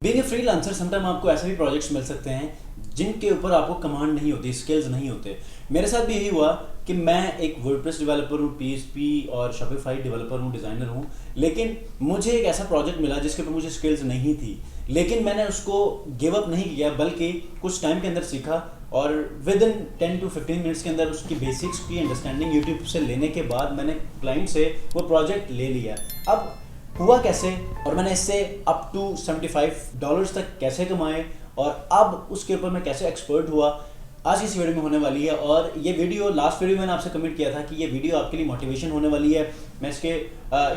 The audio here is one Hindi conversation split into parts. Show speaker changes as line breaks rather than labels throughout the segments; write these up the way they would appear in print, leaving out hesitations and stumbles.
बीइंग ए फ्रीलांसर समटाइम आपको ऐसे भी प्रोजेक्ट्स मिल सकते हैं जिनके ऊपर आपको कमांड नहीं होती, स्किल्स नहीं होते। मेरे साथ भी यही हुआ कि मैं एक वर्डप्रेस डेवलपर हूँ, पीएचपी और शॉपिफाई डेवलपर हूँ, डिज़ाइनर हूँ। लेकिन मुझे एक ऐसा प्रोजेक्ट मिला जिसके ऊपर मुझे स्किल्स नहीं थी, लेकिन मैंने उसको गिव अप नहीं किया, बल्कि कुछ टाइम के अंदर सीखा और विद इन 10 to 15 मिनट्स के अंदर उसकी बेसिक्स की अंडरस्टैंडिंग यूट्यूब से लेने के बाद मैंने क्लाइंट से वो प्रोजेक्ट ले लिया। अब हुआ कैसे और मैंने इससे अप टू $75 तक कैसे कमाए और अब उसके ऊपर मैं कैसे एक्सपर्ट हुआ, आज इस वीडियो में होने वाली है। और ये वीडियो लास्ट वीडियो मैंने आपसे कमेंट किया था कि ये वीडियो आपके लिए मोटिवेशन होने वाली है। मैं इसके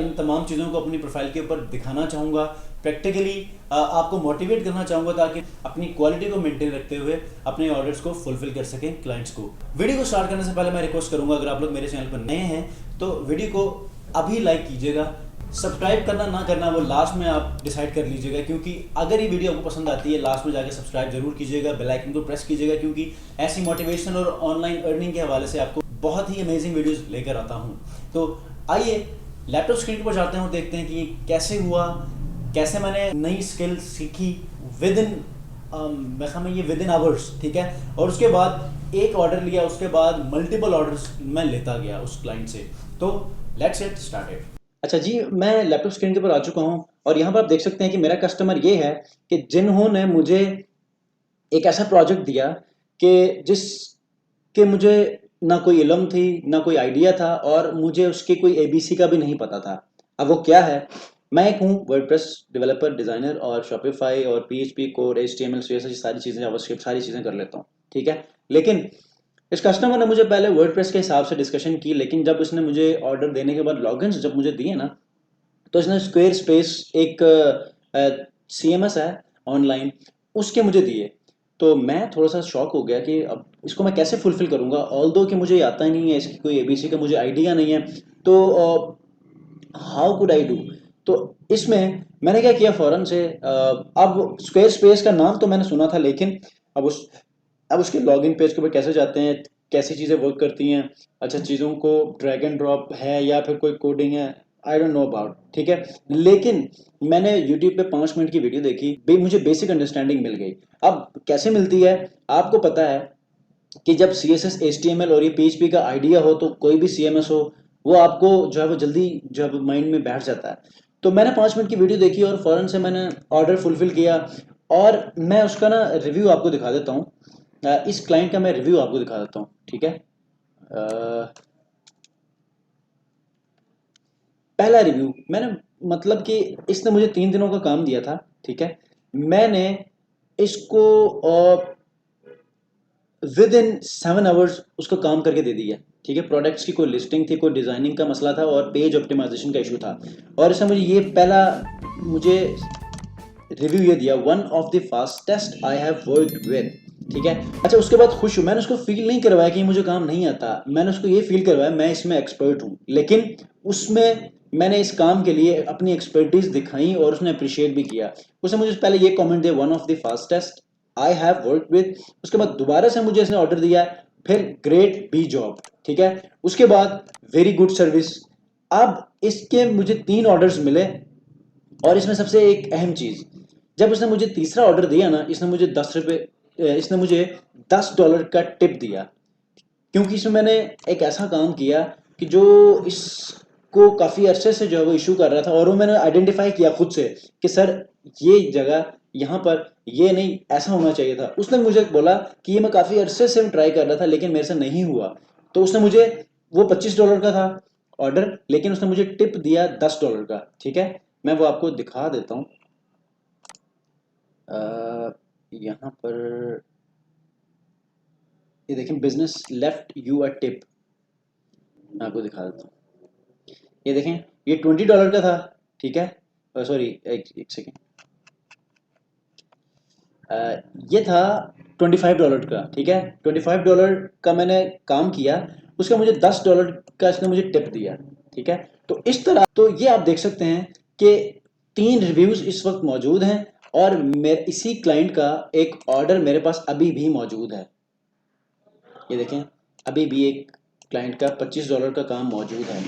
इन तमाम चीज़ों को अपनी प्रोफाइल के ऊपर दिखाना चाहूँगा, प्रैक्टिकली आपको मोटिवेट करना चाहूँगा ताकि अपनी क्वालिटी को मेंटेन रखते हुए अपने ऑर्डर्स को फुलफिल कर सकें क्लाइंट्स को। वीडियो को स्टार्ट करने से पहले मैं रिक्वेस्ट करूँगा, अगर आप लोग मेरे चैनल पर नए हैं तो वीडियो को अभी लाइक कीजिएगा। सब्सक्राइब करना ना करना वो लास्ट में आप डिसाइड कर लीजिएगा, क्योंकि अगर ये वीडियो आपको पसंद आती है लास्ट में जाके सब्सक्राइब जरूर कीजिएगा, बेल आइकन को प्रेस कीजिएगा, क्योंकि ऐसी मोटिवेशन और ऑनलाइन अर्निंग के हवाले से आपको बहुत ही अमेजिंग वीडियोस लेकर आता हूँ। तो आइए लैपटॉप स्क्रीन पर जाते हैं और देखते हैं कि कैसे हुआ, कैसे मैंने नई स्किल सीखी विद इन ये विद इन आवर्स, ठीक है। और उसके बाद एक ऑर्डर लिया, उसके बाद मल्टीपल ऑर्डर्स मैं लेता गया उस क्लाइंट से। तो लेट्स गेट स्टार्टेड। अच्छा जी, मैं लैपटॉप स्क्रीन के ऊपर आ चुका हूँ और यहाँ पर आप देख सकते हैं कि मेरा कस्टमर ये है कि जिन्होंने मुझे एक ऐसा प्रोजेक्ट दिया कि जिसके मुझे ना कोई इल्म थी, ना कोई आइडिया था और मुझे उसकी कोई एबीसी का भी नहीं पता था। अब वो क्या है, मैं एक हूँ वर्डप्रेस डेवलपर, डिज़ाइनर और शॉपिफाई और पीएचपी कोड, एचटीएमएल, सीएसएस, सारी चीज़ें, जावास्क्रिप्ट, सारी चीज़ें कर लेता हूँ, ठीक है। लेकिन इस कस्टमर ने मुझे पहले वर्डप्रेस के हिसाब से डिस्कशन की, लेकिन जब उसने मुझे ऑर्डर देने के बाद लॉगिन्स जब मुझे दिए ना, तो इसने स्क्वेयर स्पेस एक सीएमएस है ऑनलाइन, उसके मुझे दिए। तो मैं थोड़ा सा शॉक हो गया कि अब इसको मैं कैसे फुलफिल करूंगा, ऑल्दो कि मुझे आता ही नहीं है, इसकी कोई एबीसी का मुझे आइडिया नहीं है। तो हाउ कुड आई डू। तो इसमें मैंने क्या किया, फौरन से अब स्क्वेयर स्पेस का नाम तो मैंने सुना था, लेकिन अब उस अब उसके लॉगिन पेज के ऊपर कैसे जाते हैं, कैसी चीज़ें वर्क करती हैं, अच्छा चीज़ों को ड्रैग एंड ड्रॉप है या फिर कोई कोडिंग है, आई डोंट नो अबाउट, ठीक है। लेकिन मैंने यूट्यूब पे 5 मिनट की वीडियो देखी, मुझे बेसिक अंडरस्टैंडिंग मिल गई। अब कैसे मिलती है, आपको पता है कि जब C S S, H T M L और ये पी का आइडिया हो तो कोई भी सी एम एस हो, वो आपको जो है वो जल्दी जो है माइंड में बैठ जाता है। तो मैंने 5 मिनट की वीडियो देखी और फ़ौरन से मैंने ऑर्डर फुलफिल किया। और मैं उसका ना रिव्यू आपको दिखा देता हूँ, इस क्लाइंट का मैं रिव्यू आपको दिखा देता हूँ, ठीक है। पहला रिव्यू मैंने, मतलब कि इसने मुझे 3 दिनों का काम दिया था, ठीक है। मैंने इसको विद इन 7 आवर्स उसको काम करके दे दिया, ठीक है। प्रोडक्ट्स की कोई लिस्टिंग थी, कोई डिजाइनिंग का मसला था और पेज ऑप्टिमाइजेशन का इशू था। और इसने मुझे ये पहला मुझे रिव्यू ये दिया, one of the fastest I have worked with, ठीक है। अच्छा, उसके बाद खुश हूँ, मैंने उसको फील नहीं करवाया कि मुझे काम नहीं आता, मैंने उसको ये फील करवाया मैं इसमें एक्सपर्ट हूँ। लेकिन उसमें मैंने इस काम के लिए अपनी एक्सपर्टीज दिखाई और उसने अप्रिशिएट भी किया। उसने मुझे पहले ये कमेंट दिया, one of the fastest I have work with. उसके बाद दोबारा से मुझे इसने ऑर्डर दिया, फिर ग्रेट बी जॉब, ठीक है। उसके बाद वेरी गुड सर्विस। अब इसके मुझे 3 ऑर्डर्स मिले और इसमें सबसे एक अहम चीज, जब उसने मुझे तीसरा ऑर्डर दिया ना, इसने मुझे $10 का टिप दिया, क्योंकि इसमें मैंने एक ऐसा काम किया कि जो इसको काफ़ी अरसे से जो है वो इशू कर रहा था, और वो मैंने आइडेंटिफाई किया खुद से कि सर ये जगह यहाँ पर ये नहीं, ऐसा होना चाहिए था। उसने मुझे बोला कि ये मैं काफ़ी अरसे से ट्राई कर रहा था लेकिन मेरे से नहीं हुआ। तो उसने मुझे, वो $25 का था ऑर्डर, लेकिन उसने मुझे टिप दिया $10 का, ठीक है। मैं वो आपको दिखा देता हूँ, यहाँ पर ये देखें, business left you a tip, मैं आपको दिखा देता हूँ। ये देखें, ये $20 का था, ठीक है। सॉरी, एक सेकेंड, ये था $25 का, ठीक है। $25 का मैंने काम किया, उसका मुझे $10 का इसने मुझे टिप दिया, ठीक है। तो इस तरह, तो ये आप देख सकते हैं कि 3 रिव्यूज इस वक्त मौजूद हैं और मेरे इसी क्लाइंट का एक ऑर्डर मेरे पास अभी भी मौजूद है। ये देखें, अभी भी एक क्लाइंट का $25 का काम मौजूद है।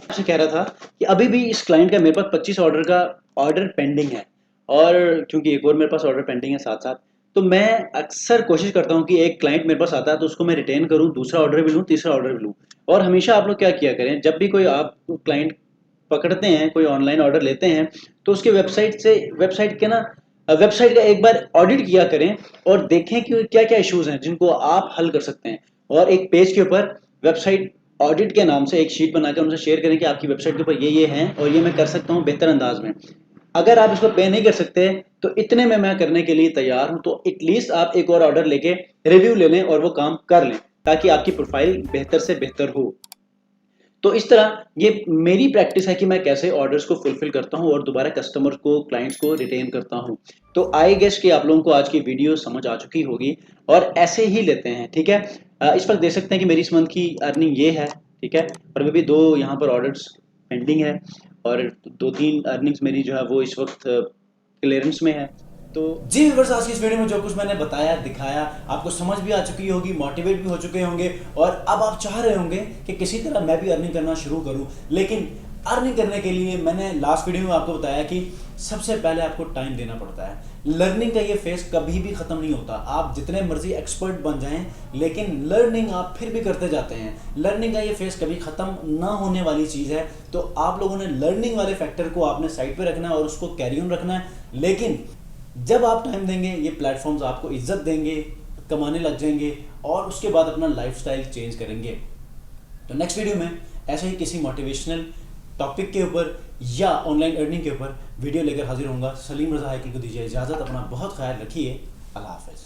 आपसे कह रहा था कि अभी भी इस क्लाइंट का मेरे पास 25 ऑर्डर का ऑर्डर पेंडिंग है। और क्योंकि एक और मेरे पास ऑर्डर पेंडिंग है साथ साथ, तो मैं अक्सर कोशिश करता हूँ कि एक क्लाइंट मेरे पास आता है तो उसको मैं रिटेन करूँ, दूसरा ऑर्डर भी लूँ, तीसरा ऑर्डर भी लूँ। और हमेशा आप लोग क्या किया करें, जब भी कोई आप क्लाइंट पकड़ते हैं, कोई ऑनलाइन ऑर्डर लेते हैं, तो उसके वेबसाइट के ना वेबसाइट का एक बार ऑडिट किया करें और देखें कि क्या क्या इश्यूज हैं जिनको आप हल कर सकते हैं। और एक पेज के ऊपर वेबसाइट ऑडिट के नाम से एक शीट बनाकर उनसे शेयर करें कि आपकी वेबसाइट के ऊपर ये हैं और ये मैं कर सकता हूँ बेहतर अंदाज में। अगर आप इसको पे नहीं कर सकते तो इतने में मैं करने के लिए तैयार हूं, तो एटलीस्ट आप एक और ऑर्डर लेके रिव्यू ले लें और वो काम कर लें, ताकि आपकी प्रोफाइल बेहतर से बेहतर हो। तो इस तरह ये मेरी प्रैक्टिस है कि मैं कैसे ऑर्डर्स को फुलफिल करता हूं और दोबारा कस्टमर को, क्लाइंट्स को रिटेन करता हूं। तो आई गेस कि आप लोगों को आज की वीडियो समझ आ चुकी होगी और ऐसे ही लेते हैं, ठीक है। इस वक्त देख सकते हैं कि मेरी इस मंथ की अर्निंग ये है, ठीक है। और अभी भी 2 यहाँ पर ऑर्डर्स पेंडिंग है और 2-3 अर्निंग्स मेरी जो है वो इस वक्त क्लियरेंस में है। तो जी व्यूअर्स, आज की इस वीडियो में जो कुछ मैंने बताया, दिखाया, आपको समझ भी आ चुकी होगी, मोटिवेट भी हो चुके होंगे और अब आप चाह रहे होंगे कि किसी तरह मैं भी अर्निंग करना शुरू करूं। लेकिन अर्निंग करने के लिए मैंने लास्ट वीडियो में आपको बताया कि सबसे पहले आपको टाइम देना पड़ता है। लर्निंग का ये फेज कभी भी खत्म नहीं होता। आप जितने मर्जी एक्सपर्ट बन जाएं, लेकिन लर्निंग आप फिर भी करते जाते हैं। लर्निंग का ये फेज कभी खत्म ना होने वाली चीज है। तो आप लोगों ने लर्निंग वाले फैक्टर को आपने साइड पे रखना है और उसको कैरी ऑन रखना है। लेकिन जब आप टाइम देंगे, ये प्लेटफॉर्म्स आपको इज्जत देंगे, कमाने लग जाएंगे और उसके बाद अपना लाइफस्टाइल चेंज करेंगे। तो नेक्स्ट वीडियो में ऐसे ही किसी मोटिवेशनल टॉपिक के ऊपर या ऑनलाइन अर्निंग के ऊपर वीडियो लेकर हाजिर होऊंगा। सलीम रजा हैकल को दीजिए इजाज़त, अपना बहुत ख्याल रखिए। अल्लाह हाफ़िज़।